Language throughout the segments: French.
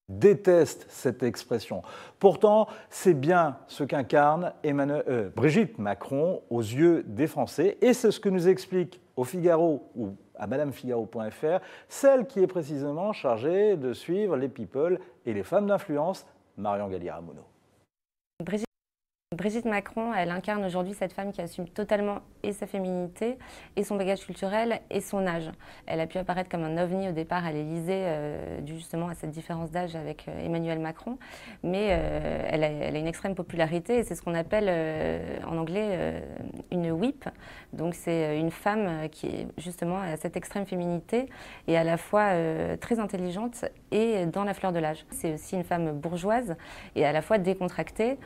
déteste cette expression. Pourtant, c'est bien ce qu'incarne Brigitte Macron aux yeux des Français. Et c'est ce que nous explique au Figaro ou à madamefigaro.fr, celle qui est précisément chargée de suivre les people et les femmes d'influence, Marion Galli-Ramuno. Brigitte Macron, elle incarne aujourd'hui cette femme qui assume totalement et sa féminité, et son bagage culturel, et son âge. Elle a pu apparaître comme un ovni au départ à l'Élysée, dû justement à cette différence d'âge avec Emmanuel Macron, mais elle a une extrême popularité, et c'est ce qu'on appelle en anglais une whip. Donc c'est une femme qui est justement à cette extrême féminité, et à la fois très intelligente et dans la fleur de l'âge. C'est aussi une femme bourgeoise, et à la fois décontractée.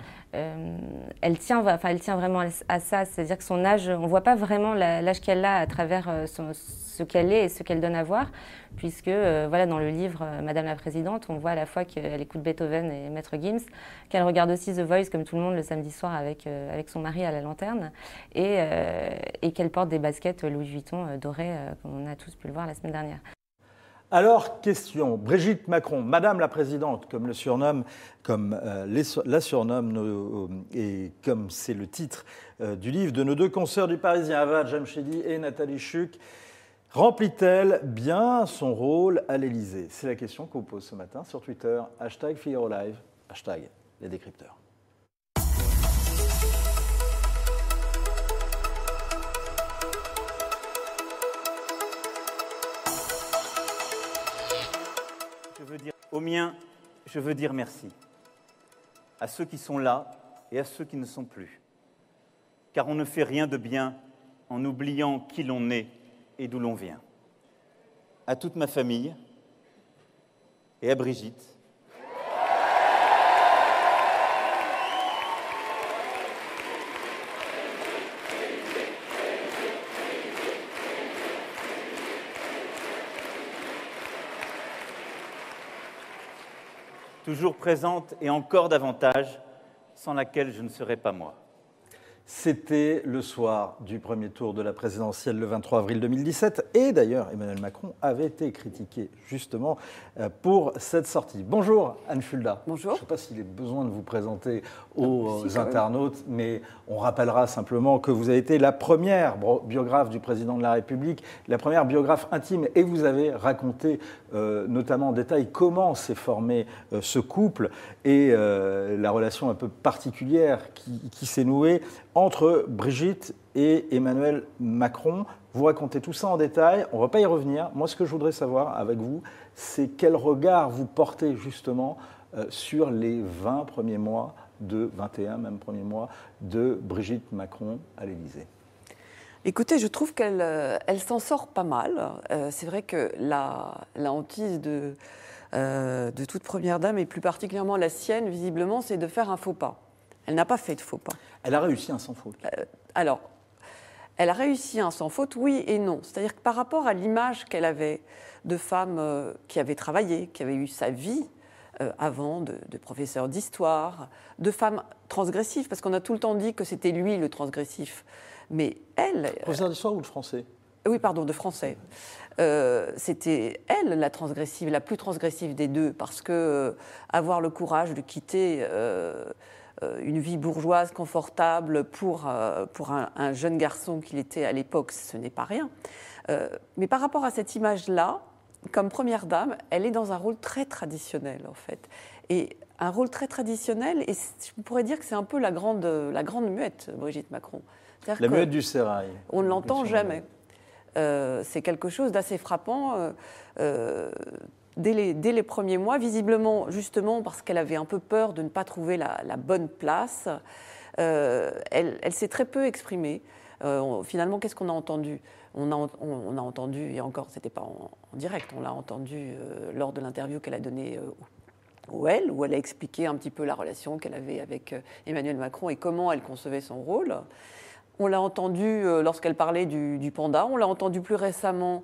Elle tient vraiment à ça, c'est-à-dire que son âge, on ne voit pas vraiment l'âge qu'elle a à travers ce qu'elle est et ce qu'elle donne à voir, puisque voilà, dans le livre Madame la Présidente, on voit à la fois qu'elle écoute Beethoven et Maître Gims, qu'elle regarde aussi The Voice comme tout le monde le samedi soir avec son mari à la lanterne, et qu'elle porte des baskets Louis Vuitton dorées, comme on a tous pu le voir la semaine dernière. Alors, question, Brigitte Macron, Madame la Présidente, comme la surnomme, et comme c'est le titre du livre de nos deux consoeurs du Parisien, Ava Jamshidi et Nathalie Chuc, remplit-elle bien son rôle à l'Élysée? C'est la question qu'on pose ce matin sur Twitter, #FigaroLive, #les décrypteurs. Aux miens, je veux dire merci. À ceux qui sont là et à ceux qui ne sont plus. Car on ne fait rien de bien en oubliant qui l'on est et d'où l'on vient. À toute ma famille et à Brigitte. Toujours présente et encore davantage, sans laquelle je ne serais pas moi. C'était le soir du premier tour de la présidentielle le 23 avril 2017 et d'ailleurs Emmanuel Macron avait été critiqué justement pour cette sortie. Bonjour Anne Fulda. Bonjour. Je ne sais pas s'il est besoin de vous présenter aux internautes, mais on rappellera simplement que vous avez été la première biographe du président de la République, la première biographe intime, et vous avez raconté notamment en détail comment s'est formé ce couple et la relation un peu particulière qui s'est nouée entre Brigitte et Emmanuel Macron. Vous racontez tout ça en détail, on ne va pas y revenir. Moi, ce que je voudrais savoir avec vous, c'est quel regard vous portez justement sur les 20 premiers mois, 21 même premiers mois, de Brigitte Macron à l'Élysée. Écoutez, je trouve qu'elle s'en sort pas mal. C'est vrai que la hantise de toute première dame, et plus particulièrement la sienne, visiblement, c'est de faire un faux pas. Elle n'a pas fait de faux pas. Elle a réussi un sans faute. Alors, elle a réussi un sans faute, oui et non. C'est-à-dire que par rapport à l'image qu'elle avait de femme qui avait travaillé, qui avait eu sa vie avant, de professeur d'histoire, de femme transgressive, parce qu'on a tout le temps dit que c'était lui le transgressif. Mais elle... Professeur d'histoire ou de français ? Oui, pardon, de français. C'était elle la transgressive, la plus transgressive des deux, parce que avoir le courage de quitter une vie bourgeoise confortable pour un jeune garçon qu'il était à l'époque, ce n'est pas rien. Mais par rapport à cette image-là, comme première dame, elle est dans un rôle très traditionnel, en fait. Et un rôle très traditionnel, et je pourrais dire que c'est un peu la grande muette, Brigitte Macron. La muette du sérail. On ne l'entend jamais. C'est quelque chose d'assez frappant. Dès les premiers mois, visiblement, justement, parce qu'elle avait un peu peur de ne pas trouver la bonne place, elle s'est très peu exprimée. Finalement, qu'est-ce qu'on a entendu ? On a entendu, et encore, ce n'était pas en direct, on l'a entendu lors de l'interview qu'elle a donnée au Elle, où elle a expliqué un petit peu la relation qu'elle avait avec Emmanuel Macron et comment elle concevait son rôle. On l'a entendu lorsqu'elle parlait du panda, on l'a entendu plus récemment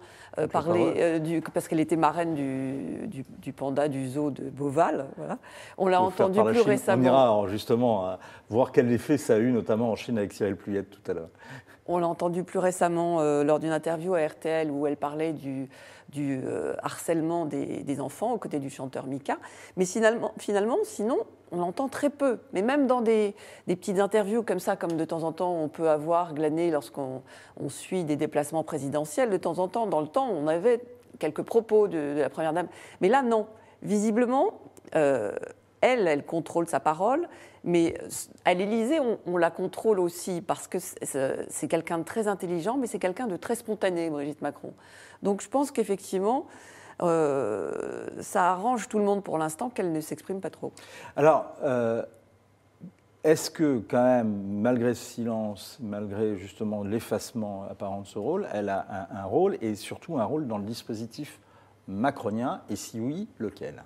parler, parce qu'elle était marraine du panda du zoo de Beauval. Voilà. On l'a entendu plus récemment. On ira justement voir quel effet ça a eu, notamment en Chine avec Cyril Plouillette tout à l'heure. On l'a entendu plus récemment lors d'une interview à RTL où elle parlait du harcèlement des enfants aux côtés du chanteur Mika. Mais finalement, sinon, on l'entend très peu. Mais même dans des petites interviews comme ça, comme de temps en temps on peut avoir glané lorsqu'on suit des déplacements présidentiels, de temps en temps, dans le temps, on avait quelques propos de la Première Dame. Mais là, non. Visiblement, elle contrôle sa parole, mais à l'Élysée, on la contrôle aussi parce que c'est quelqu'un de très intelligent, mais c'est quelqu'un de très spontané, Brigitte Macron. Donc je pense qu'effectivement, ça arrange tout le monde pour l'instant qu'elle ne s'exprime pas trop. Alors, est-ce que quand même, malgré ce silence, malgré justement l'effacement apparent de ce rôle, elle a un rôle et surtout un rôle dans le dispositif macronien, et si oui, lequel ?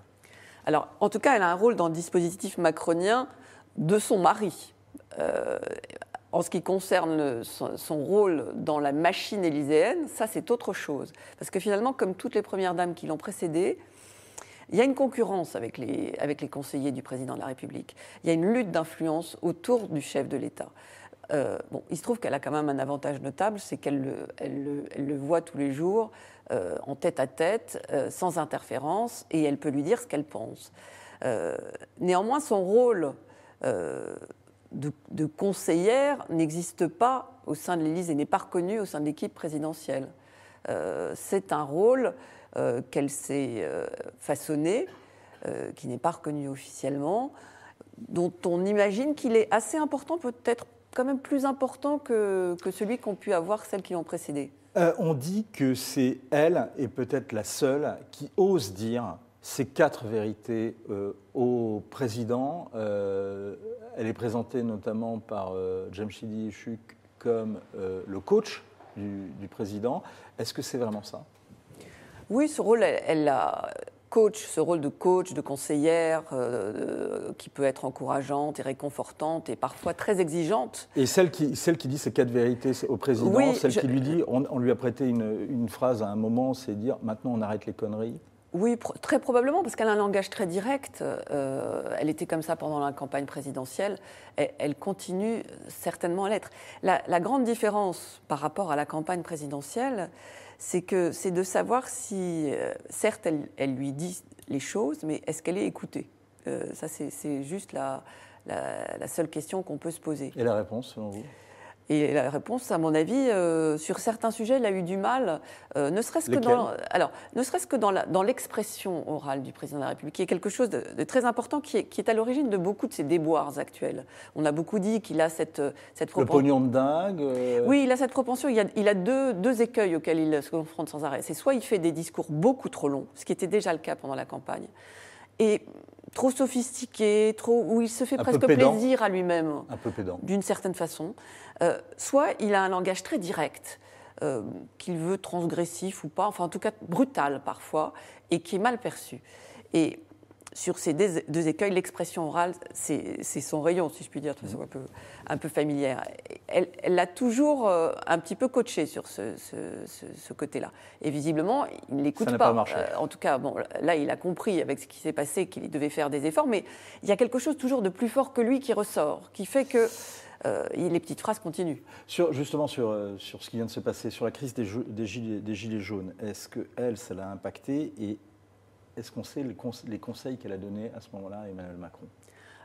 Alors, en tout cas, elle a un rôle dans le dispositif macronien de son mari. En ce qui concerne son rôle dans la machine élyséenne, ça, c'est autre chose. Parce que finalement, comme toutes les premières dames qui l'ont précédée, il y a une concurrence avec les conseillers du président de la République. Il y a une lutte d'influence autour du chef de l'État. Il se trouve qu'elle a quand même un avantage notable, c'est qu'elle le voit tous les jours, en tête-à-tête, sans interférence, et elle peut lui dire ce qu'elle pense. Néanmoins, son rôle de conseillère n'existe pas au sein de l'Élysée, n'est pas reconnu au sein de l'équipe présidentielle. C'est un rôle qu'elle s'est façonné, qui n'est pas reconnu officiellement, dont on imagine qu'il est assez important, peut-être quand même plus important que celui qu'ont pu avoir celles qui l'ont précédé. On dit que c'est elle, et peut-être la seule, qui ose dire ces 4 vérités au président. Elle est présentée notamment par Djamshidi Chouk comme le coach du président. Est-ce que c'est vraiment ça ? Oui, ce rôle, elle a ce rôle de coach, de conseillère, qui peut être encourageante et réconfortante et parfois très exigeante. Et celle qui dit ces 4 vérités au président, oui, qui lui dit, on lui a prêté une phrase à un moment, c'est dire maintenant on arrête les conneries. Oui, très probablement, parce qu'elle a un langage très direct. Elle était comme ça pendant la campagne présidentielle. Elle continue certainement à l'être. La grande différence par rapport à la campagne présidentielle, c'est de savoir si, certes, elle lui dit les choses, mais est-ce qu'elle est écoutée ? Ça, c'est juste la seule question qu'on peut se poser. Et la réponse, selon vous ? Et la réponse, à mon avis, sur certains sujets, elle a eu du mal, ne serait-ce que dans l'expression orale du président de la République, qui est quelque chose de très important, qui est à l'origine de beaucoup de ses déboires actuels. On a beaucoup dit qu'il a cette propension. Le pognon de dingue. Oui, il a cette propension. Il a deux écueils auxquels il se confronte sans arrêt. C'est soit il fait des discours beaucoup trop longs, ce qui était déjà le cas pendant la campagne, et trop sophistiqué, où il se fait presque plaisir à lui-même, un peu pédant, d'une certaine façon. Soit il a un langage très direct, qu'il veut transgressif ou pas, enfin en tout cas brutal parfois, et qui est mal perçu. Et sur ces deux écueils, l'expression orale, c'est son rayon, si je puis dire, de façon un peu familière. Elle l'a toujours un petit peu coaché sur ce côté-là. Et visiblement, il ne l'écoute pas. Ça n'a pas marché. En tout cas, là, il a compris avec ce qui s'est passé qu'il devait faire des efforts, mais il y a quelque chose toujours de plus fort que lui qui ressort, qui fait que les petites phrases continuent. Justement, sur ce qui vient de se passer, sur la crise des gilets jaunes, est-ce que ça l'a impacté et est-ce qu'on sait les conseils qu'elle a donnés à ce moment-là à Emmanuel Macron ?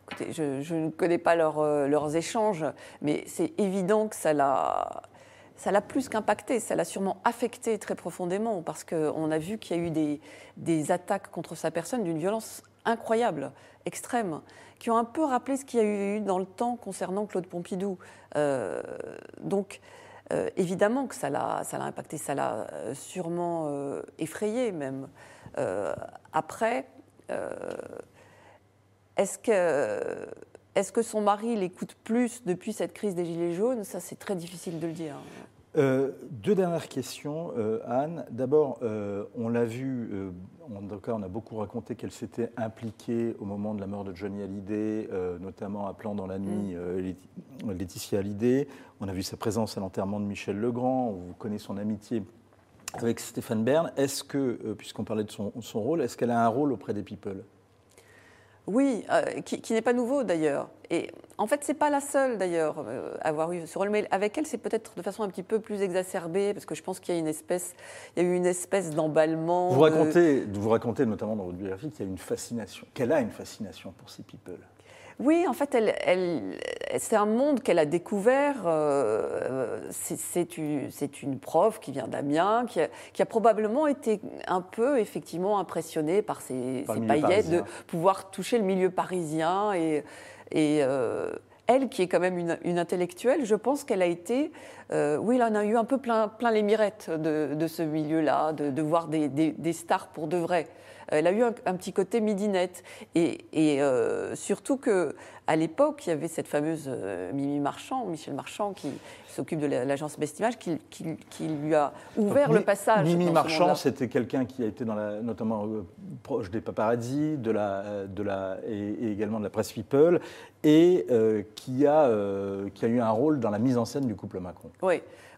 Écoutez, je ne connais pas leurs échanges, mais c'est évident que ça l'a plus qu'impacté, ça l'a sûrement affecté très profondément, parce qu'on a vu qu'il y a eu des attaques contre sa personne d'une violence incroyable, extrême, qui ont un peu rappelé ce qu'il y a eu dans le temps concernant Claude Pompidou. Donc, évidemment que ça l'a impacté, ça l'a sûrement effrayé même. Après, est-ce que son mari l'écoute plus depuis cette crise des Gilets jaunes ? Ça, c'est très difficile de le dire. 2 dernières questions, Anne. D'abord, on l'a vu, en tout cas, on a beaucoup raconté qu'elle s'était impliquée au moment de la mort de Johnny Hallyday, notamment appelant dans la nuit Laetitia Hallyday. On a vu sa présence à l'enterrement de Michel Legrand. On connaît son amitié avec Stéphane Bern. Est-ce que, puisqu'on parlait de son rôle, est-ce qu'elle a un rôle auprès des people ? Oui, qui n'est pas nouveau d'ailleurs. Et En fait, c'est pas la seule d'ailleurs à avoir eu ce rôle, mais avec elle, c'est peut-être de façon un petit peu plus exacerbée, parce que je pense qu'il y a il y a eu une espèce d'emballement. Vous racontez notamment dans votre biographie qu'il y a une fascination, qu'elle a une fascination pour ces people. Oui, en fait, c'est un monde qu'elle a découvert. C'est une prof qui vient d'Amiens, qui a probablement été un peu, effectivement, impressionnée par ces paillettes de pouvoir toucher le milieu parisien. Et elle, qui est quand même une intellectuelle, je pense qu'elle a été... oui, elle en a eu un peu plein les mirettes de ce milieu-là, de voir des stars pour de vrai. Elle a eu un petit côté midinette. Et surtout qu'à l'époque, il y avait cette fameuse Mimi Marchand, Michel Marchand, qui s'occupe de l'agence Bestimage, qui lui a ouvert le passage. Mimi Marchand, c'était quelqu'un qui a été notamment proche des paparazzi, et également de la presse People, et qui a eu un rôle dans la mise en scène du couple Macron.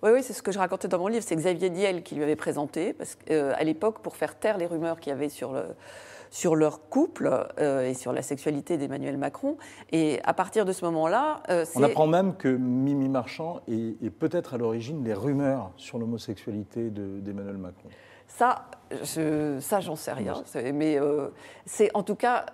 Oui, c'est ce que je racontais dans mon livre. C'est Xavier Niel qui lui avait présenté, parce qu'à l'époque, pour faire taire les rumeurs qu'il y avait sur leur couple et sur la sexualité d'Emmanuel Macron. Et à partir de ce moment-là... On apprend même que Mimi Marchand est peut-être à l'origine des rumeurs sur l'homosexualité d'Emmanuel Macron. Ça, j'en sais rien. Mais en tout cas,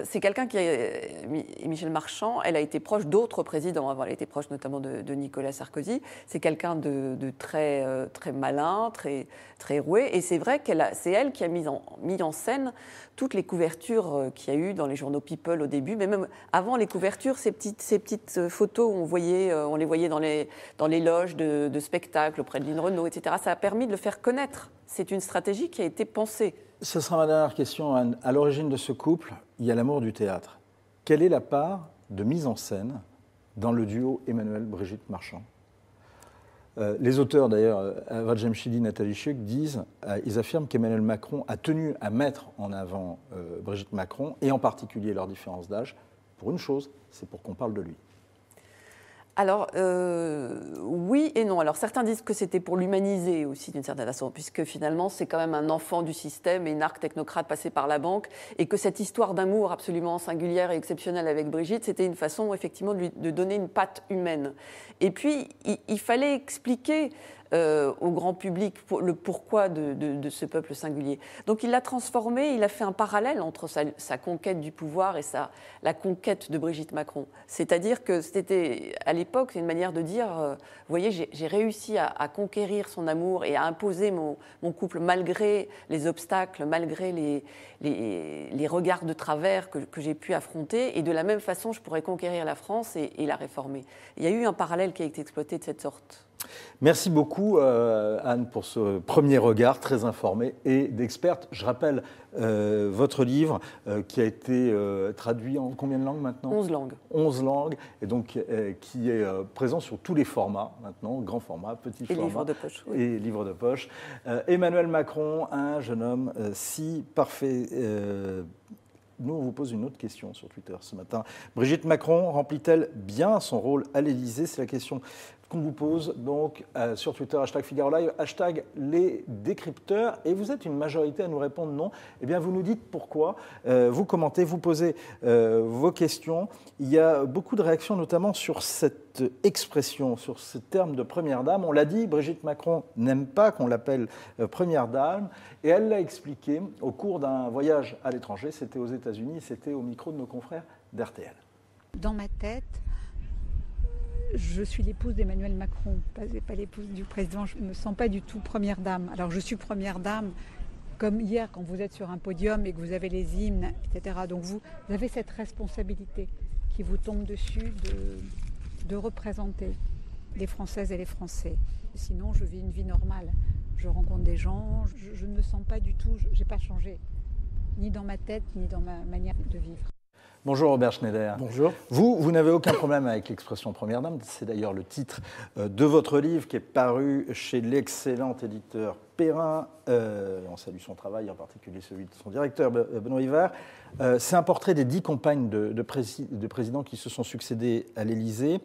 c'est quelqu'un qui est... Michel Marchand, elle a été proche d'autres présidents avant. Elle a été proche notamment de Nicolas Sarkozy. C'est quelqu'un de très, très malin, très roué. Et c'est vrai c'est elle qui a mis en scène toutes les couvertures qu'il y a eu dans les journaux People au début. Mais même avant les couvertures, ces petites photos, on les voyait dans les loges de spectacles auprès de Lynn Renault, etc. Ça a permis de le faire connaître. C'est une stratégie qui a été pensée. Ce sera ma dernière question, Anne. À l'origine de ce couple, il y a l'amour du théâtre. Quelle est la part de mise en scène dans le duo Emmanuel-Brigitte Marchand ? Les auteurs, d'ailleurs, Avad Jemshidi, Nathalie Chuck, ils affirment qu'Emmanuel Macron a tenu à mettre en avant Brigitte Macron, et en particulier leur différence d'âge, pour une chose, c'est pour qu'on parle de lui. Alors, oui et non. Alors, certains disent que c'était pour l'humaniser aussi, d'une certaine façon, puisque finalement, c'est quand même un enfant du système et une arc technocrate passé par la banque, et que cette histoire d'amour absolument singulière et exceptionnelle avec Brigitte, c'était une façon, effectivement, de donner une patte humaine. Et puis, il fallait expliquer au grand public le pourquoi de ce peuple singulier. Donc il l'a transformé, il a fait un parallèle entre sa conquête du pouvoir et la conquête de Brigitte Macron. C'est-à-dire que c'était, à l'époque, une manière de dire, vous voyez, j'ai réussi à conquérir son amour et à imposer mon couple malgré les obstacles, malgré les regards de travers que j'ai pu affronter, et de la même façon, je pourrais conquérir la France et la réformer. Il y a eu un parallèle qui a été exploité de cette sorte. Merci beaucoup, Anne, pour ce premier regard très informé et d'experte. Je rappelle votre livre qui a été traduit en combien de langues maintenant ? 11 langues. 11 langues, et donc qui est présent sur tous les formats maintenant, grand format, petit format. Et livre de poche. Oui. Et livre de poche. Emmanuel Macron, un jeune homme si parfait. Nous, on vous pose une autre question sur Twitter ce matin. Brigitte Macron remplit-elle bien son rôle à l'Élysée ? C'est la question qu'on vous pose donc sur Twitter, #Figaro Live, #les décrypteurs. Et vous êtes une majorité à nous répondre non. Eh bien, vous nous dites pourquoi. Vous commentez, vous posez vos questions. Il y a beaucoup de réactions, notamment sur cette expression, sur ce terme de première dame. On l'a dit, Brigitte Macron n'aime pas qu'on l'appelle première dame. Et elle l'a expliqué au cours d'un voyage à l'étranger. C'était aux États-Unis, c'était au micro de nos confrères d'RTL. Dans ma tête, je suis l'épouse d'Emmanuel Macron, pas l'épouse du président. Je ne me sens pas du tout première dame. Alors je suis première dame, comme hier, quand vous êtes sur un podium et que vous avez les hymnes, etc. Donc vous avez cette responsabilité qui vous tombe dessus de représenter les Françaises et les Français. Sinon, je vis une vie normale. Je rencontre des gens, je ne me sens pas du tout, je n'ai pas changé, ni dans ma tête, ni dans ma manière de vivre. Bonjour Robert Schneider. Bonjour. Vous n'avez aucun problème avec l'expression première dame. C'est d'ailleurs le titre de votre livre qui est paru chez l'excellent éditeur Perrin. On salue son travail, en particulier celui de son directeur Benoît Hiver. C'est un portrait des 10 compagnes de présidents qui se sont succédés à l'Élysée.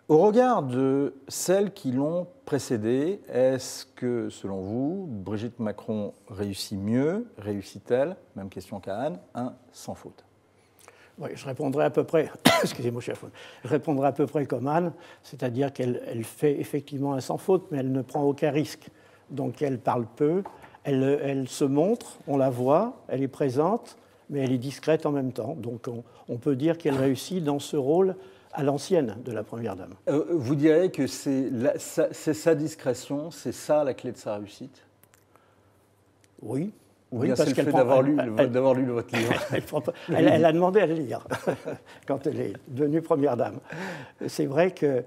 Au regard de celles qui l'ont précédée, est-ce que, selon vous, Brigitte Macron réussit mieux ? Réussit-elle ? Même question qu'à Anne, sans faute. Oui, je répondrai à peu près, excusez-moi, chef, je répondrai à peu près comme Anne, c'est-à-dire qu'elle fait effectivement un sans faute, mais elle ne prend aucun risque. Donc elle parle peu, elle se montre, on la voit, elle est présente, mais elle est discrète en même temps. Donc on peut dire qu'elle réussit dans ce rôle à l'ancienne de la Première Dame. Vous diriez que c'est sa discrétion, c'est ça la clé de sa réussite? Oui. Ou Oui, bien parce c'est le qu'elle fait d'avoir lu votre livre. Elle a demandé à le lire quand elle est devenue Première Dame. C'est vrai que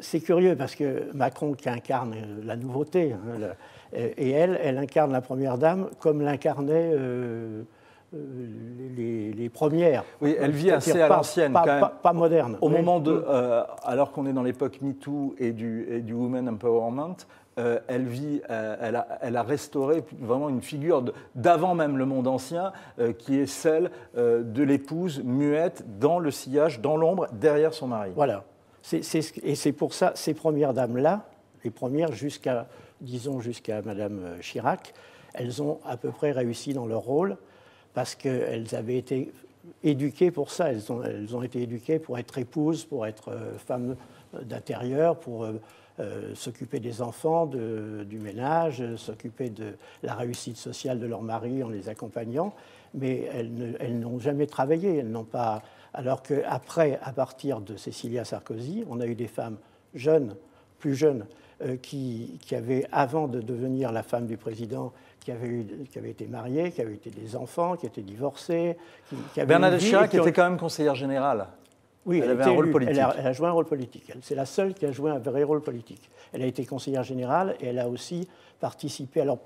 c'est curieux parce que Macron qui incarne la nouveauté, hein, et elle incarne la Première Dame comme l'incarnaient les premières. Oui, elle vit assez à l'ancienne, quand même. Pas moderne. Au moment alors qu'on est dans l'époque MeToo et du Women Empowerment, elle a restauré vraiment une figure d'avant même le monde ancien, qui est celle de l'épouse muette dans le sillage, dans l'ombre, derrière son mari. Voilà. Et c'est pour ça, ces premières dames-là, les premières jusqu'à Madame Chirac, elles ont à peu près réussi dans leur rôle parce qu'elles avaient été éduquées pour ça. Elles ont été éduquées pour être épouses, pour être femmes d'intérieur, pour s'occuper des enfants, du ménage, s'occuper de la réussite sociale de leur mari en les accompagnant, mais elles n'ont jamais travaillé, elles n'ont pas... Alors qu'après, à partir de Cécilia Sarkozy, on a eu des femmes jeunes, plus jeunes, qui avaient, avant de devenir la femme du président, qui avaient été mariées, qui avaient été des enfants, qui étaient divorcées. Bernadette Chirac était quand même conseillère générale. Oui, elle avait un rôle politique. Elle a joué un rôle politique. C'est la seule qui a joué un vrai rôle politique. Elle a été conseillère générale et elle a aussi participé. Alors,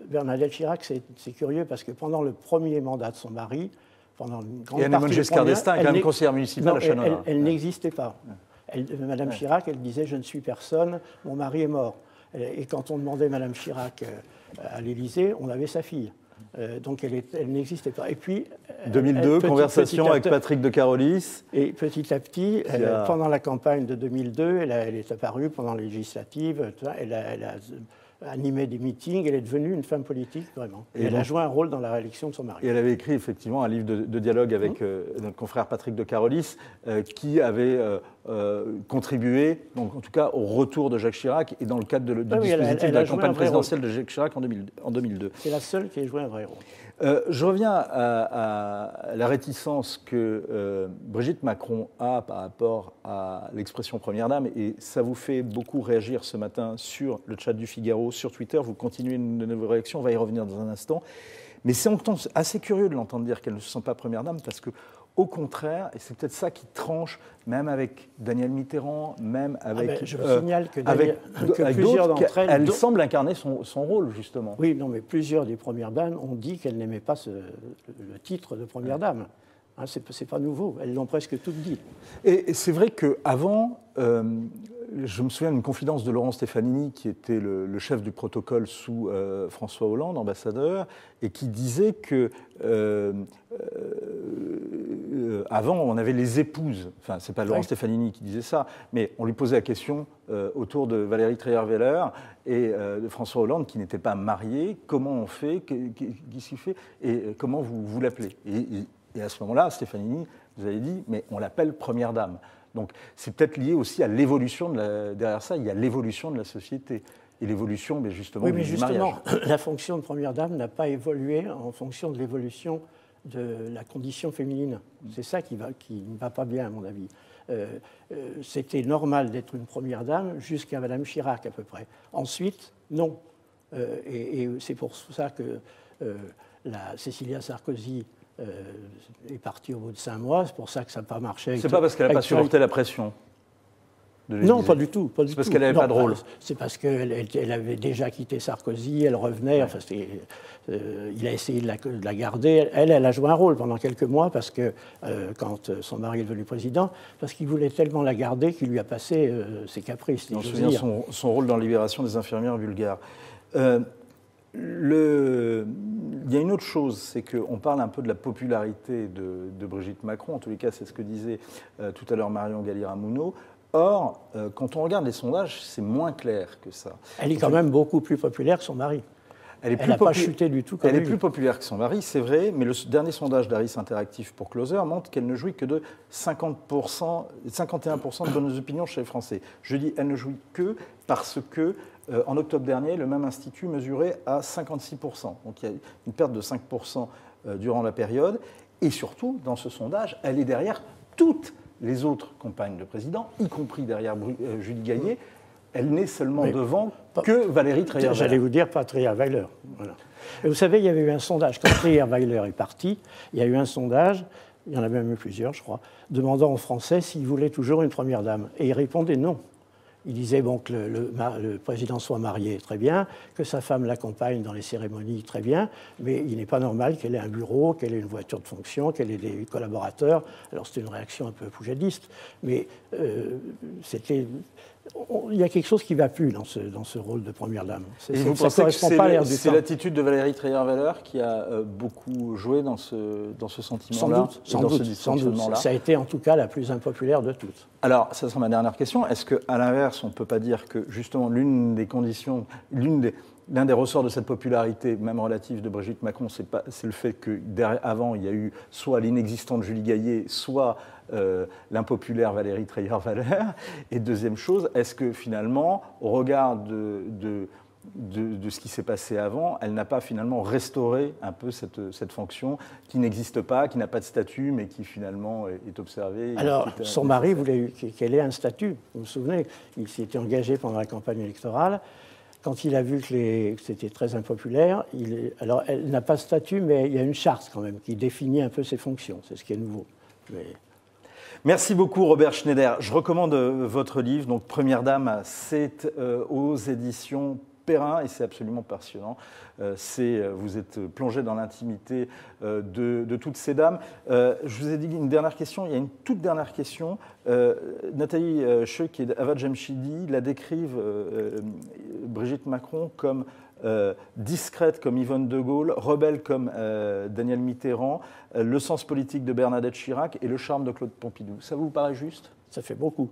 Bernadette Chirac, c'est curieux parce que pendant le premier mandat de son mari, pendant une grande et partie Giscard d'Estaing, quand même conseillère municipale à Chanoine. Elle n'existait pas. Madame Chirac, elle disait « je ne suis personne, mon mari est mort ». Et quand on demandait Madame Chirac à l'Élysée, on avait sa fille. Donc elle n'existait pas. Et puis 2002, conversation avec Patrick de Carolis. Et petit à petit, pendant la campagne de 2002, elle est apparue pendant les législatives. Elle a animé des meetings. Elle est devenue une femme politique vraiment. Et elle a joué un rôle dans la réélection de son mari. Et elle avait écrit effectivement un livre de dialogue avec notre confrère Patrick de Carolis, qui avait contribué, donc en tout cas, au retour de Jacques Chirac et dans le cadre du dispositif de la campagne présidentielle de Jacques Chirac en 2002. C'est la seule qui a joué un vrai rôle. Je reviens à la réticence que Brigitte Macron a par rapport à l'expression Première Dame, et ça vous fait beaucoup réagir ce matin sur le chat du Figaro, sur Twitter. Vous continuez de vos réactions, on va y revenir dans un instant. Mais c'est assez curieux de l'entendre dire qu'elle ne se sent pas Première Dame, parce que au contraire, et c'est peut-être ça qui tranche, même avec Danielle Mitterrand, même avec... je vous signale que plusieurs d'entre elles... Elle semble incarner son rôle, justement. Oui, non, mais plusieurs des Premières Dames ont dit qu'elles n'aimaient pas le titre de Première Dame. Hein, c'est pas nouveau, elles l'ont presque toutes dit. Et c'est vrai qu'avant, je me souviens d'une confidence de Laurent Stefanini, qui était le chef du protocole sous François Hollande, ambassadeur, et qui disait que avant, on avait les épouses. Enfin, c'est pas Laurent Stefanini qui disait ça, mais on lui posait la question autour de Valérie Trierweiler et de François Hollande, qui n'était pas marié. Comment on fait? Qu'est-ce qu'il fait? Et comment vous l'appelez? Et à ce moment-là, Stefanini vous avez dit, mais on l'appelle Première Dame. Donc c'est peut-être lié aussi à l'évolution, derrière ça, il y a l'évolution de la société. Et l'évolution, mais justement, du mariage. La fonction de Première Dame n'a pas évolué en fonction de l'évolution de la condition féminine. C'est ça qui ne va pas bien, à mon avis. C'était normal d'être une Première Dame jusqu'à Madame Chirac, à peu près. Ensuite, non. Et c'est pour ça que Cécilia Sarkozy est partie au bout de 5 mois, c'est pour ça que ça n'a pas marché. C'est pas parce qu'elle n'a pas supporté la pression de l'Élysée. Non, pas du tout. C'est parce qu'elle n'avait pas de rôle. C'est parce qu'elle avait déjà quitté Sarkozy, elle revenait, enfin, il a essayé de la garder. Elle a joué un rôle pendant quelques mois, parce que quand son mari est devenu président, parce qu'il voulait tellement la garder qu'il lui a passé ses caprices. On se souvient son rôle dans la libération des infirmières bulgares. Il y a une autre chose, c'est qu'on parle un peu de la popularité de Brigitte Macron. En tous les cas, c'est ce que disait tout à l'heure Marion Galli-Ramuno. Or, quand on regarde les sondages, c'est moins clair que ça. Elle est quand même beaucoup plus populaire que son mari. Elle n'a pas chuté du tout. Elle est plus populaire que son mari, c'est vrai, mais le dernier sondage d'Harris Interactive pour Closer montre qu'elle ne jouit que de 51% de bonnes opinions chez les Français. Je dis elle ne jouit que parce que en octobre dernier, le même institut mesurait à 56%. Donc il y a une perte de 5% durant la période. Et surtout, dans ce sondage, elle est derrière toutes les autres compagnes de président, y compris derrière Julie Gaillet. Elle n'est seulement devant que Valérie Trierweiler. J'allais vous dire pas Trierweiler. Voilà. Et vous savez, il y avait eu un sondage, quand Trierweiler est parti, il y a eu un sondage, il y en a même eu plusieurs, je crois, demandant aux Français s'ils voulaient toujours une première dame. Et ils répondaient non. Il disait bon, que le président soit marié, très bien, que sa femme l'accompagne dans les cérémonies, très bien, mais il n'est pas normal qu'elle ait un bureau, qu'elle ait une voiture de fonction, qu'elle ait des collaborateurs. Alors c'était une réaction un peu poujadiste, mais il y a quelque chose qui ne va plus dans ce rôle de première dame. Et vous pensez que c'est l'attitude de Valérie Trierweiler qui a beaucoup joué dans ce sentiment-là? Sans doute. Ça a été en tout cas la plus impopulaire de toutes. Alors, ça sera ma dernière question. Est-ce qu'à l'inverse, on ne peut pas dire que justement l'une des conditions, l'un des ressorts de cette popularité, même relative, de Brigitte Macron, c'est le fait qu'avant, il y a eu soit l'inexistante Julie Gaillet, soit l'impopulaire Valérie Trierweiler. Et deuxième chose, est-ce que finalement, au regard de ce qui s'est passé avant, elle n'a pas finalement restauré un peu cette fonction qui n'existe pas, qui n'a pas de statut, mais qui finalement est observée. Alors, son mari voulait qu'elle ait un statut. Vous vous souvenez, il s'était engagé pendant la campagne électorale. Quand il a vu que c'était très impopulaire, alors elle n'a pas de statut, mais il y a une charte quand même qui définit un peu ses fonctions. C'est ce qui est nouveau. Merci beaucoup Robert Schneider. Je recommande votre livre, donc Première Dame, c'est aux éditions Perrin et c'est absolument passionnant. Vous êtes plongé dans l'intimité de toutes ces dames. Je vous ai dit une dernière question, il y a une toute dernière question. Nathalie Chouk et Avad Jamshidi la décrivent, Brigitte Macron, comme discrète comme Yvonne de Gaulle, rebelle comme Daniel Mitterrand, le sens politique de Bernadette Chirac et le charme de Claude Pompidou. Ça vous paraît juste ? Ça fait beaucoup.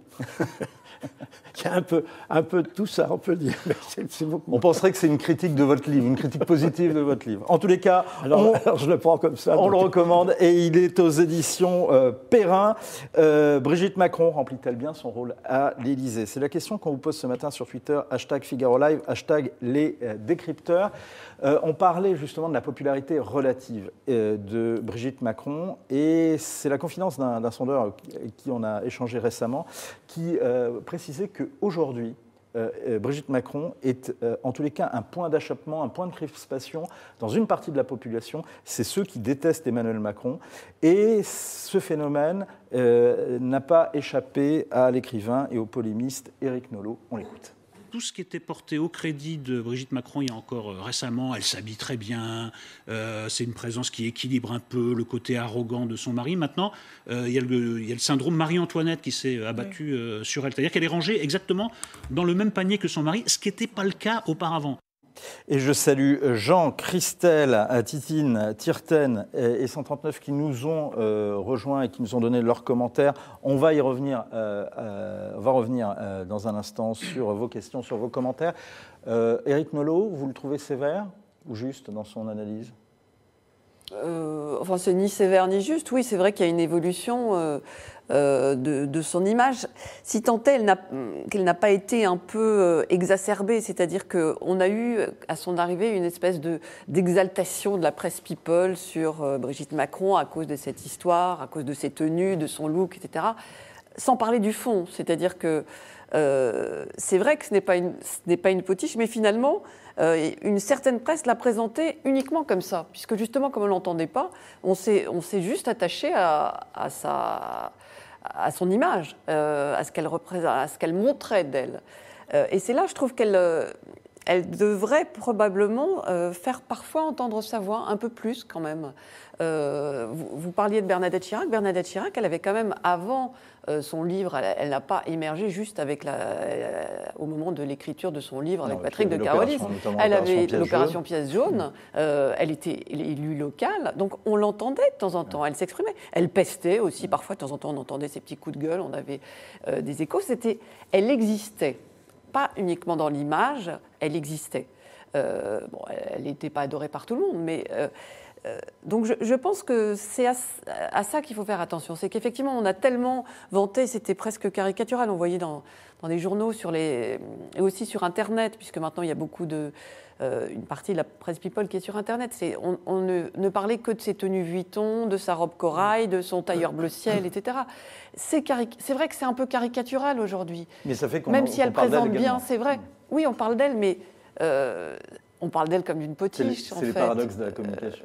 Il y a un peu de tout ça, on peut dire, mais c'est beaucoup. On penserait que c'est une critique de votre livre, une critique positive de votre livre. En tous les cas, alors je le prends comme ça. On le recommande et il est aux éditions Perrin. Brigitte Macron remplit-elle bien son rôle à l'Élysée? C'est la question qu'on vous pose ce matin sur Twitter, #FigaroLive, #lesdécrypteurs. On parlait justement de la popularité relative de Brigitte Macron et c'est la confidence d'un sondeur avec qui on a échangé récemment qui précisait qu'aujourd'hui, Brigitte Macron est en tous les cas un point d'achoppement, un point de crispation dans une partie de la population. C'est ceux qui détestent Emmanuel Macron. Et ce phénomène n'a pas échappé à l'écrivain et au polémiste Éric Nolot. On l'écoute. Tout ce qui était porté au crédit de Brigitte Macron il y a encore récemment, elle s'habille très bien, c'est une présence qui équilibre un peu le côté arrogant de son mari. Maintenant, il y a le syndrome Marie-Antoinette qui s'est abattu sur elle. C'est-à-dire qu'elle est rangée exactement dans le même panier que son mari, ce qui n'était pas le cas auparavant. Et je salue Jean, Christelle, Titine, Tirten et 139 qui nous ont rejoints et qui nous ont donné leurs commentaires. On va y revenir, dans un instant sur vos questions, sur vos commentaires. Éric Nolot, vous le trouvez sévère ou juste dans son analyse ? Enfin, c'est ni sévère ni juste. Oui, c'est vrai qu'il y a une évolution de son image. Si tant est qu'elle n'a pas été un peu exacerbée, c'est-à-dire qu'on a eu à son arrivée une espèce d'exaltation de la presse people sur Brigitte Macron à cause de cette histoire, à cause de ses tenues, de son look, etc. Sans parler du fond, c'est-à-dire que c'est vrai que ce n'est pas une potiche, mais finalement, une certaine presse l'a présentée uniquement comme ça, puisque justement, comme on ne l'entendait pas, on s'est juste attaché à son image, à ce qu'elle montrait d'elle. Et c'est là, je trouve elle devrait probablement faire parfois entendre sa voix un peu plus quand même. Vous parliez de Bernadette Chirac. Bernadette Chirac, elle avait quand même, avant son livre, elle n'a pas émergé juste au moment de l'écriture de son livre avec Patrick de Carolis. Elle avait l'opération Pièce Jaune. Elle était élue locale, donc on l'entendait de temps en temps. Elle s'exprimait. Elle pestait aussi. Parfois, de temps en temps, on entendait ses petits coups de gueule. On avait des échos. Elle existait. Pas uniquement dans l'image, elle existait. Bon, elle n'était pas adorée par tout le monde, mais... donc je pense que c'est à ça qu'il faut faire attention. C'est qu'effectivement, on a tellement vanté, c'était presque caricatural. On voyait dans les journaux et aussi sur Internet, puisque maintenant il y a beaucoup une partie de la presse people qui est sur Internet. On ne parlait que de ses tenues Vuitton, de sa robe corail, de son tailleur bleu ciel, etc. C'est vrai que c'est un peu caricatural aujourd'hui. Mais ça fait même si elle présente bien, c'est vrai. Oui, on parle d'elle, mais... on parle d'elle comme d'une potiche, en fait. C'est les paradoxes de la communication.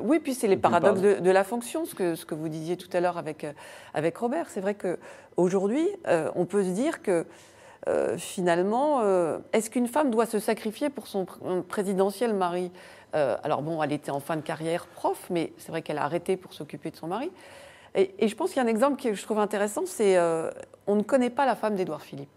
Oui, puis c'est les paradoxes de la fonction, ce que vous disiez tout à l'heure avec Robert. C'est vrai qu'aujourd'hui, on peut se dire que finalement, est-ce qu'une femme doit se sacrifier pour son présidentiel mari ? Alors bon, elle était en fin de carrière prof, mais c'est vrai qu'elle a arrêté pour s'occuper de son mari. Et je pense qu'il y a un exemple que je trouve intéressant, c'est on ne connaît pas la femme d'Édouard Philippe.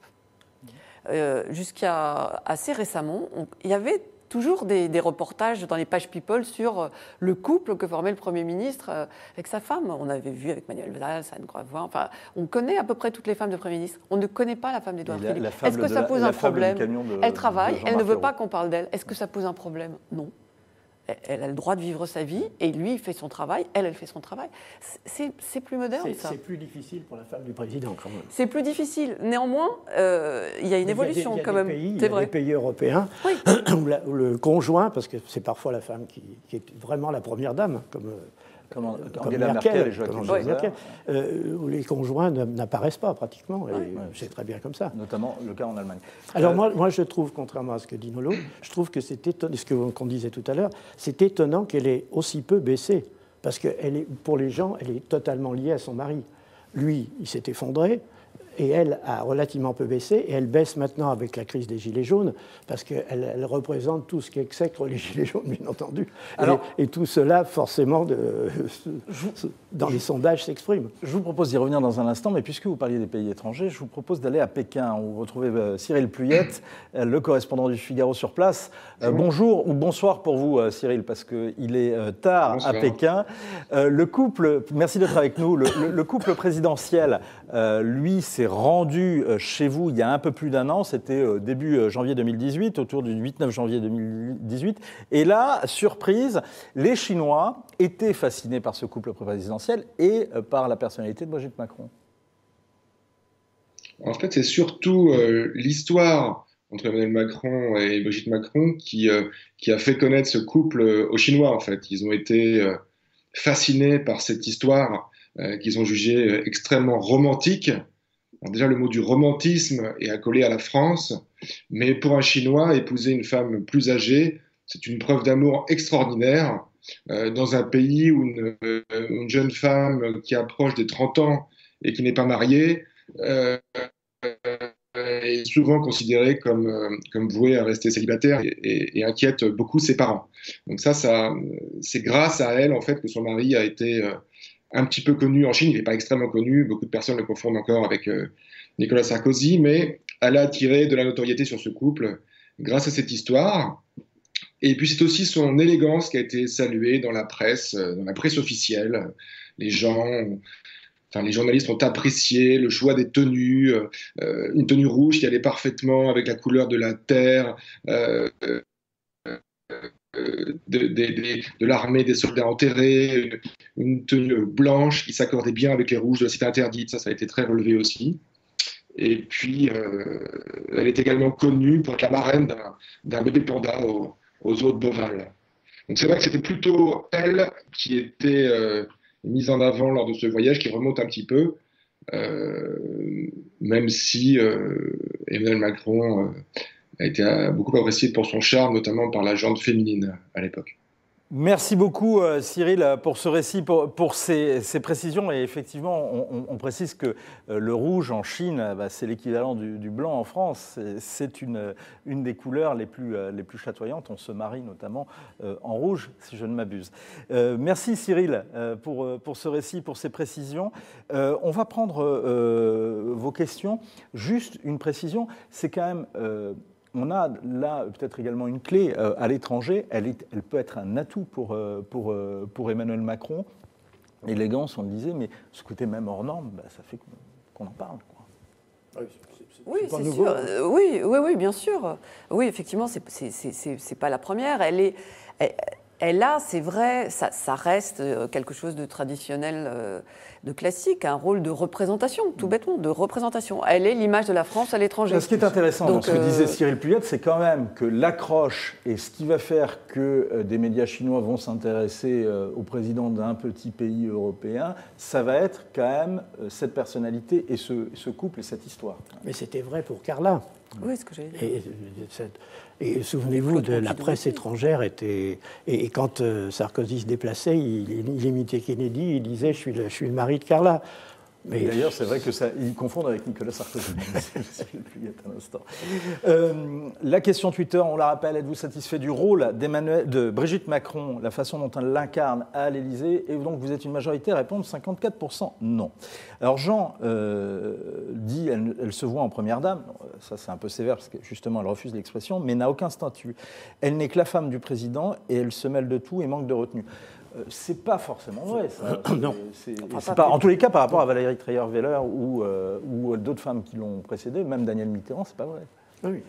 Jusqu'à assez récemment, il y avait toujours des reportages dans les pages People sur le couple que formait le Premier ministre avec sa femme. On avait vu avec Manuel Valls, Anne Gravois, enfin, on connaît à peu près toutes les femmes de Premier ministre. On ne connaît pas la femme d'Édouard Philippe. Est-ce que ça pose un problème ? Elle travaille, elle ne veut pas qu'on parle d'elle. Est-ce que ça pose un problème ? Non. Elle a le droit de vivre sa vie, et lui, il fait son travail, elle fait son travail. C'est plus moderne, ça. C'est plus difficile pour la femme du président, quand même. C'est plus difficile. Néanmoins, il y a une évolution, quand même. Il y a des pays européens où le conjoint, parce que c'est parfois la femme qui est vraiment la première dame, comme Angela Merkel et Joachim Merkel, où les conjoints n'apparaissent pas pratiquement, et c'est très bien comme ça. Notamment le cas en Allemagne. Alors moi je trouve, contrairement à ce que dit Nolo, je trouve que c'est étonnant, ce qu'on disait tout à l'heure, c'est étonnant qu'elle ait aussi peu baissé, parce que pour les gens, elle est totalement liée à son mari. Lui, il s'est effondré, et elle a relativement peu baissé, et elle baisse maintenant avec la crise des Gilets jaunes, parce qu'elle représente tout ce qui exècre les Gilets jaunes, bien entendu. Et tout cela, forcément, dans les sondages, s'exprime. Je vous propose d'y revenir dans un instant, mais puisque vous parliez des pays étrangers, je vous propose d'aller à Pékin, où vous retrouvez Cyril Pluyette, le correspondant du Figaro sur place. Bonjour ou bonsoir pour vous, Cyril, parce qu'il est tard bonsoir. À Pékin. Le couple, merci d'être avec nous, le couple présidentiel, lui, s'est rendu chez vous il y a un peu plus d'un an, c'était début janvier 2018, autour du 8-9 janvier 2018. Et là, surprise, les Chinois étaient fascinés par ce couple présidentiel et par la personnalité de Brigitte Macron. En fait, c'est surtout l'histoire entre Emmanuel Macron et Brigitte Macron qui a fait connaître ce couple aux Chinois, en fait. Ils ont été fascinés par cette histoire qu'ils ont jugée extrêmement romantique. Alors déjà, le mot du romantisme est accolé à la France, mais pour un Chinois, épouser une femme plus âgée, c'est une preuve d'amour extraordinaire. Dans un pays où une jeune femme qui approche des 30 ans et qui n'est pas mariée est souvent considérée comme vouée à rester célibataire et inquiète beaucoup ses parents. Donc ça c'est grâce à elle en fait que son mari a été un petit peu connu en Chine. Il n'est pas extrêmement connu, beaucoup de personnes le confondent encore avec Nicolas Sarkozy, mais elle a attiré de la notoriété sur ce couple grâce à cette histoire. Et puis c'est aussi son élégance qui a été saluée dans la presse officielle. Les journalistes ont apprécié le choix des tenues, une tenue rouge qui allait parfaitement avec la couleur de la terre, de l'armée des soldats enterrés, une tenue blanche qui s'accordait bien avec les rouges de la cité interdite, ça a été très relevé aussi. Et puis, elle est également connue pour être la marraine d'un bébé panda aux eaux de Beauval. Donc c'est vrai que c'était plutôt elle qui était mise en avant lors de ce voyage, qui remonte un petit peu, même si Emmanuel Macron a été beaucoup apprécié pour son charme, notamment par la gente féminine à l'époque. Merci beaucoup Cyril pour ce récit, pour ces précisions. Et effectivement, on précise que le rouge en Chine, c'est l'équivalent du blanc en France. C'est une des couleurs les plus chatoyantes. On se marie notamment en rouge, si je ne m'abuse. Merci Cyril pour ce récit, pour ces précisions. On va prendre vos questions. Juste une précision, c'est quand même... on a là peut-être également une clé à l'étranger. Elle peut être un atout pour Emmanuel Macron. L'élégance, on le disait, mais ce côté même hors norme, ça fait qu'on en parle, quoi. Oui, pas c'est nouveau. sûr. Oui, bien sûr. Oui, effectivement, c'est pas la première. Elle a, c'est vrai, ça reste quelque chose de traditionnel, de classique, un rôle de représentation, tout bêtement, de représentation. Elle est l'image de la France à l'étranger. Ce qui est intéressant dans ce que disait Cyril Puyat, c'est quand même que l'accroche et ce qui va faire que des médias chinois vont s'intéresser au président d'un petit pays européen, ça va être quand même cette personnalité et ce couple et cette histoire. Mais c'était vrai pour Carla. Oui, ce que j'ai dit. Et souvenez-vous, de la presse étrangère était... Et quand Sarkozy se déplaçait, il imitait Kennedy, il disait « je suis le mari de Carla ». Mais d'ailleurs, c'est vrai qu'ils confondent avec Nicolas Sarkozy. La question Twitter, on la rappelle, êtes-vous satisfait du rôle de Brigitte Macron, la façon dont elle l'incarne à l'Élysée? Et donc, vous êtes une majorité à répondre 54% non. Alors, Jean dit, elle se voit en première dame. Ça, c'est un peu sévère, parce que justement, elle refuse l'expression, mais n'a aucun statut. Elle n'est que la femme du président, et elle se mêle de tout et manque de retenue. C'est pas forcément vrai, ça. Non. C'est pas, en tous les cas, par rapport à Valérie Trierweiler ou d'autres femmes qui l'ont précédée, même Danielle Mitterrand, c'est pas vrai. Oui.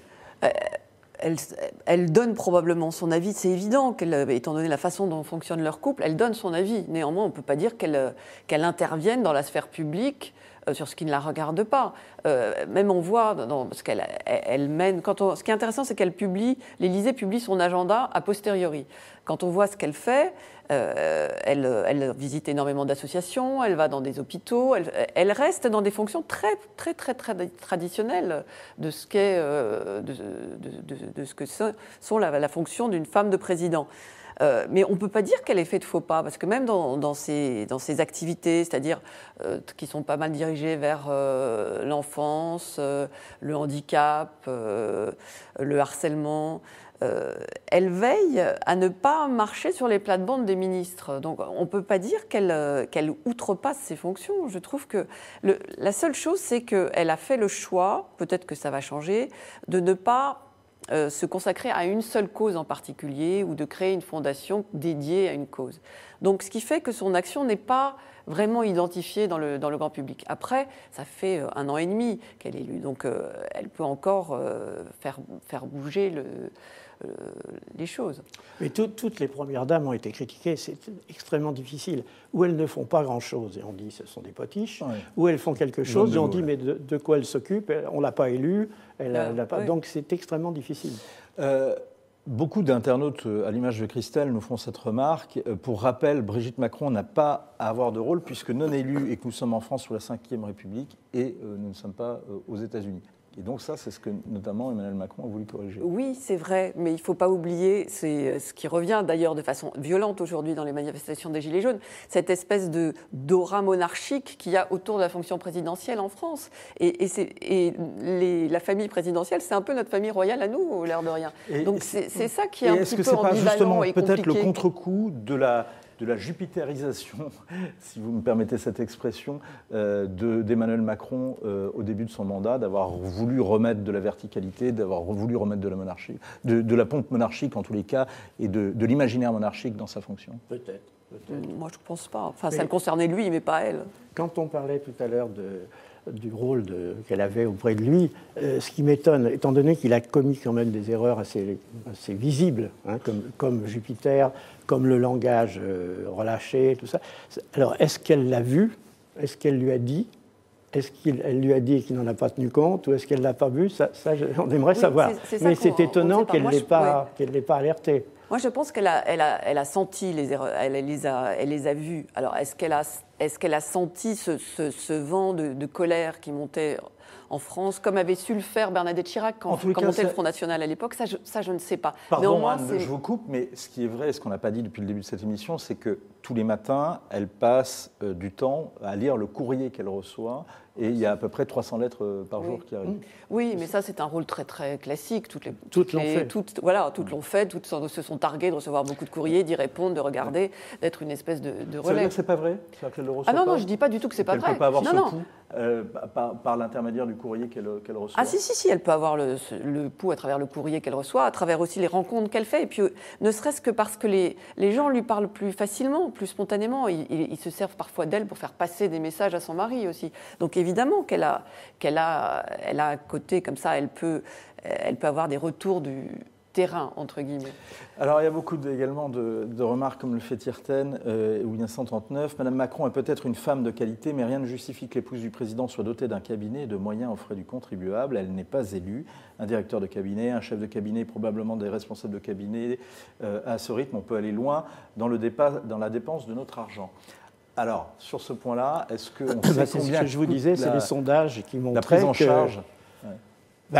Elle donne probablement son avis. C'est évident qu'elle, étant donné la façon dont fonctionne leur couple, elle donne son avis. Néanmoins, on ne peut pas dire qu'elle intervienne dans la sphère publique sur ce qui ne la regarde pas. Même on voit, parce qu'elle mène... ce qui est intéressant, c'est l'Élysée publie son agenda a posteriori. Quand on voit ce qu'elle fait, elle visite énormément d'associations, elle va dans des hôpitaux, elle reste dans des fonctions très, très, très, très traditionnelles de ce qu'est, de ce que sont la fonction d'une femme de président. Mais on ne peut pas dire qu'elle ait fait de faux pas, parce que même dans ses activités, c'est-à-dire qui sont pas mal dirigées vers l'enfance, le handicap, le harcèlement, elle veille à ne pas marcher sur les plates-bandes des ministres. Donc on ne peut pas dire qu'elle outrepasse ses fonctions. Je trouve que la seule chose, c'est qu'elle a fait le choix, peut-être que ça va changer, de ne pas se consacrer à une seule cause en particulier ou de créer une fondation dédiée à une cause. Donc ce qui fait que son action n'est pas vraiment identifiée dans le grand public. Après, ça fait 1 an et demi qu'elle est élue, donc elle peut encore faire bouger les choses. Mais toutes les premières dames ont été critiquées, c'est extrêmement difficile. Ou elles ne font pas grand-chose, et on dit ce sont des potiches, ou elles font quelque chose, et on dit mais de quoi elles s'occupent, on ne l'a pas élue, donc c'est extrêmement difficile. Beaucoup d'internautes, à l'image de Christelle, nous font cette remarque. Pour rappel, Brigitte Macron n'a pas à avoir de rôle, puisque non élue et que nous sommes en France sous la Ve République, et nous ne sommes pas aux États-Unis. Et donc ça, c'est ce que notamment Emmanuel Macron a voulu corriger. Oui, c'est vrai, mais il ne faut pas oublier, c'est ce qui revient d'ailleurs de façon violente aujourd'hui dans les manifestations des Gilets jaunes, cette espèce d'aura monarchique qu'il y a autour de la fonction présidentielle en France. La famille présidentielle, c'est un peu notre famille royale à nous, l'air de rien. Donc c'est ça qui est un petit peu ambivalent et compliqué. Peut-être le contre-coup de la jupiterisation, si vous me permettez cette expression, d'Emmanuel Macron au début de son mandat, d'avoir voulu remettre de la verticalité, d'avoir voulu remettre de la monarchie, de la pompe monarchique en tous les cas, et de l'imaginaire monarchique dans sa fonction. Peut-être. Moi, je ne pense pas. Enfin, ça le concernait lui, mais pas elle. Quand on parlait tout à l'heure du rôle qu'elle avait auprès de lui, ce qui m'étonne, étant donné qu'il a commis quand même des erreurs assez visibles, hein, comme Jupiter, comme le langage relâché, tout ça. Alors, est-ce qu'elle l'a vu? Est-ce qu'elle lui a dit? Est-ce qu'elle lui a dit qu'il n'en a pas tenu compte? Ou est-ce qu'elle ne l'a pas vu? Ça, on aimerait savoir. Mais c'est étonnant qu'elle n'ait pas alerté. Moi, je pense qu'elle a senti les erreurs, elle les a vues. Alors, est-ce qu'elle a senti ce vent de colère qui montait en France, comme avait su le faire Bernadette Chirac quand montait le Front National à l'époque? Ça, je ne sais pas. Pardon, Anne, je vous coupe, mais ce qui est vrai, ce qu'on n'a pas dit depuis le début de cette émission, c'est que tous les matins, elle passe du temps à lire le courrier qu'elle reçoit, et il y a à peu près 300 lettres par jour qui arrivent. Oui, mais ça, c'est un rôle très, très classique. Toutes l'ont fait. Toutes l'ont fait, toutes se sont targuées de recevoir beaucoup de courriers, d'y répondre, de regarder, d'être une espèce de relais. Ça veut dire que ce n'est pas vrai? Non, je ne dis pas du tout que ce n'est pas vrai. Elle ne peut pas avoir ce pouls par l'intermédiaire du courrier qu'elle reçoit? Ah si, elle peut avoir le pouls à travers le courrier qu'elle reçoit, à travers aussi les rencontres qu'elle fait, et puis ne serait-ce que parce que les gens lui parlent plus facilement, plus spontanément. Ils se servent parfois d'elle pour faire passer des messages à son mari aussi. Donc évidemment qu'elle a un côté comme ça, elle peut avoir des retours du terrain, entre guillemets. Alors, il y a beaucoup également de remarques, comme le fait Tirten ou 1939. Madame Macron est peut-être une femme de qualité, mais rien ne justifie que l'épouse du président soit dotée d'un cabinet et de moyens aux frais du contribuable. Elle n'est pas élue. Un directeur de cabinet, un chef de cabinet, probablement des responsables de cabinet. À ce rythme, on peut aller loin dans la dépense de notre argent. Alors, sur ce point-là, est-ce qu'on sait combien... Ce que je vous disais, c'est les sondages qui montraient la prise en charge.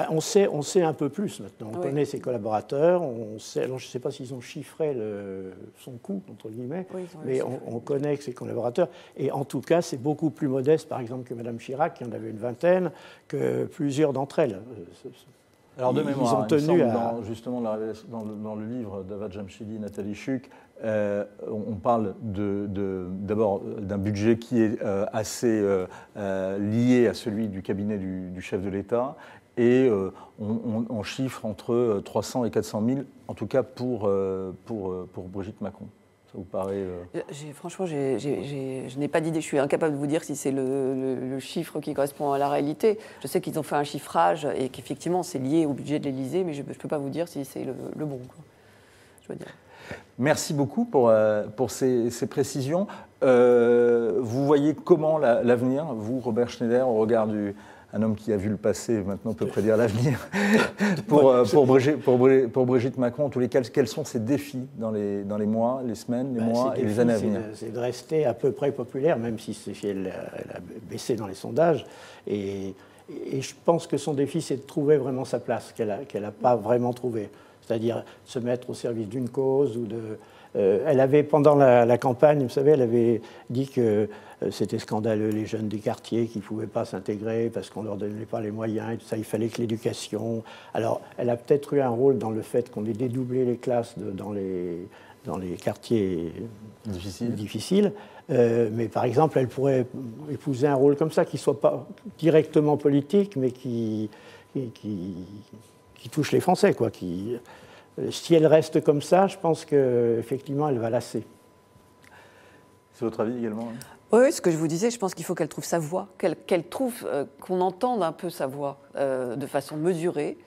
On sait un peu plus maintenant. On connaît ses collaborateurs. On sait, alors je ne sais pas s'ils ont chiffré son coût, entre guillemets, mais on connaît que ses collaborateurs. Et en tout cas, c'est beaucoup plus modeste, par exemple, que Mme Chirac, qui en avait une vingtaine, que plusieurs d'entre elles. Alors, de mémoire, ils ont tenu justement dans le livre d'Avad Jamshidi, Nathalie Chuc, on parle d'abord d'un budget qui est assez lié à celui du cabinet du chef de l'État. Et on chiffre entre 300 et 400 000, en tout cas pour Brigitte Macron. Ça vous paraît Franchement, je n'ai pas d'idée. Je suis incapable de vous dire si c'est le chiffre qui correspond à la réalité. Je sais qu'ils ont fait un chiffrage et qu'effectivement, c'est lié au budget de l'Élysée, mais je ne peux pas vous dire si c'est le bon, quoi. Je veux dire. Merci beaucoup pour ces précisions. Vous voyez comment l'avenir, vous, Robert Schneider, au regard un homme qui a vu le passé, maintenant peut prédire l'avenir, pour Brigitte Macron, en tous les cas, quels sont ses défis dans les mois, les semaines, les mois et les années à venir? C'est de rester à peu près populaire, même si elle a baissé dans les sondages. Et je pense que son défi, c'est de trouver vraiment sa place, qu'elle n'a pas vraiment trouvé. C'est-à-dire se mettre au service d'une cause ou de... elle avait, pendant la campagne, vous savez, elle avait dit que c'était scandaleux, les jeunes des quartiers qui ne pouvaient pas s'intégrer parce qu'on ne leur donnait pas les moyens et tout ça, il fallait que l'éducation... Alors, elle a peut-être eu un rôle dans le fait qu'on ait dédoublé les classes dans les quartiers difficiles. Mais par exemple, elle pourrait épouser un rôle comme ça, qui ne soit pas directement politique, mais qui touche les Français, quoi. Si elle reste comme ça, je pense qu'effectivement, elle va lasser. C'est votre avis également, hein? Oui, ce que je vous disais, je pense qu'il faut qu'elle trouve sa voix, qu'elle trouve, qu'on entende un peu sa voix de façon mesurée.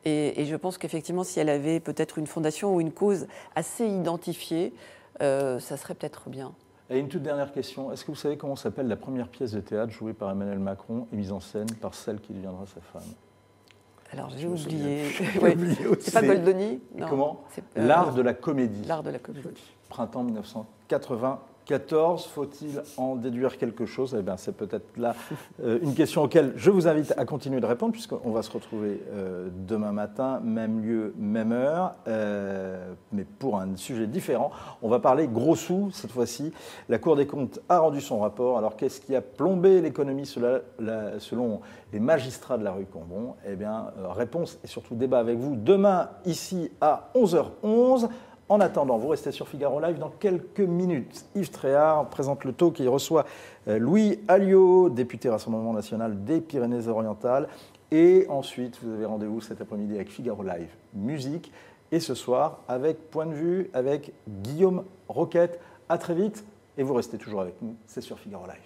Et je pense qu'effectivement, si elle avait peut-être une fondation ou une cause assez identifiée, ça serait peut-être bien. Et une toute dernière question. Est-ce que vous savez comment s'appelle la première pièce de théâtre jouée par Emmanuel Macron et mise en scène par celle qui deviendra sa femme? Alors, j'ai oublié. C'est pas Goldoni? Non. Comment? L'art de la comédie. L'art de la comédie. Printemps 1994. Faut-il en déduire quelque chose? Eh bien, c'est peut-être là une question auquel je vous invite à continuer de répondre, puisqu'on va se retrouver demain matin, même lieu, même heure, mais pour un sujet différent. On va parler gros sous, cette fois-ci. La Cour des comptes a rendu son rapport. Alors, qu'est-ce qui a plombé l'économie selon les magistrats de la rue Cambon? Eh bien, réponse et surtout débat avec vous demain, ici, à 11h11. En attendant, vous restez sur Figaro Live dans quelques minutes. Yves Tréhard présente le talk et reçoit Louis Alliot, député Rassemblement National des Pyrénées-Orientales. Et ensuite, vous avez rendez-vous cet après-midi avec Figaro Live Musique. Et ce soir, avec Point de vue, avec Guillaume Roquette. À très vite et vous restez toujours avec nous. C'est sur Figaro Live.